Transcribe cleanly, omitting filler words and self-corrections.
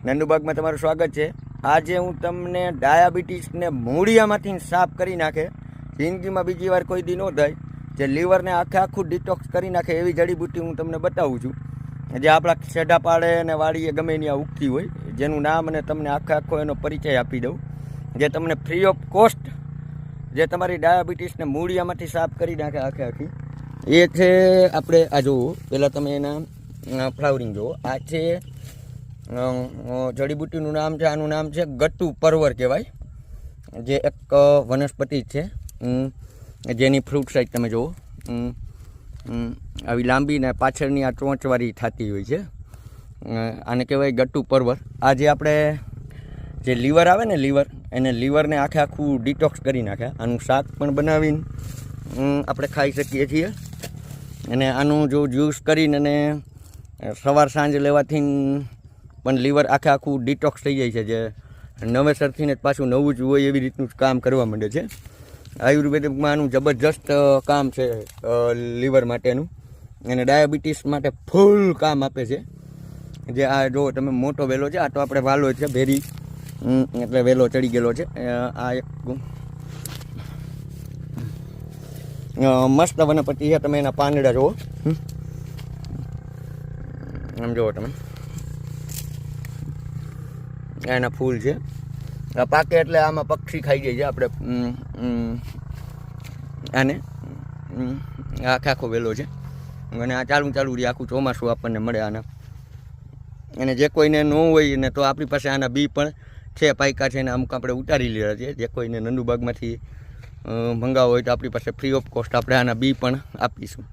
નંદુબાગમાં તમારું સ્વાગત છે। આજે હું તમને ડાયાબિટીસને મૂળિયામાંથી સાફ કરી નાખે, જિંદગીમાં બીજી વાર કોઈ દી ન થાય, જે લીવરને આખું ડિટોક્સ કરી નાખે એવી જડીબુટ્ટી હું તમને બતાવું છું, જે આપણા છેડા પાડે અને વાડીએ ગમે ત્યાં ઉગતી હોય, જેનું નામ અને તમને આખો એનો પરિચય આપી દઉં, જે તમને ફ્રી ઓફ કોસ્ટ જે તમારી ડાયાબિટીસને મૂળિયામાંથી સાફ કરી નાખે આખી એ છે। આપણે આ જુઓ, પહેલાં તમે એના ફ્લાવરિંગ જુઓ। આ છે જડીબુટ્ટીનું નામ છે, આનું નામ છે ગટ્ટુ પરવર કહેવાય, જે એક વનસ્પતિ છે, જેની ફ્રૂટ સાઇઝ તમે જુઓ આવી લાંબી ને પાછળની આ ચોંચવાળી થતી હોય છે, આને કહેવાય ગટ્ટુ પરવર। આ જે આપણે જે લીવર આવે ને એને લીવરને આખું ડિટોક્સ કરી નાખે। આનું શાક પણ બનાવીને આપણે ખાઈ શકીએ છીએ, અને આનું જો જ્યુસ કરીને અને સવાર સાંજ લેવાથી પણ લીવર આખું ડિટોક્સ થઈ જાય છે, જે નવેસરથી ને પાછું નવું જ હોય એવી રીતનું કામ કરવા માંડે છે। આયુર્વેદિકમાં આનું જબરજસ્ત કામ છે લીવર માટેનું, અને ડાયાબિટીસ માટે ફૂલ કામ આપે છે। જે આ જો તમે મોટો વેલો છે, આ તો આપણે વાલો છે, ભેરી એટલે વેલો ચડી ગયેલો છે। આ એક મસ્ત વનસ્પતિ છે, તમે એના પાંદડા જુઓ, આમ જુઓ તમે, એના ફૂલ છે, પાકે એટલે આમાં પક્ષી ખાઈ જાય છે। આપણે આને આખો વેલો છે, અને આ ચાલુ રહી આખું ચોમાસું આપણને મળે આના। અને જે કોઈને ન હોય ને તો આપણી પાસે આના બી પણ છે, પાયકા છે, ને અમુક આપણે ઉતારી લીધા છે। જે કોઈને નંદુબાગમાંથી મંગાવો હોય તો આપણી પાસે ફ્રી ઓફ કોસ્ટ આપણે આના બી પણ આપીશું।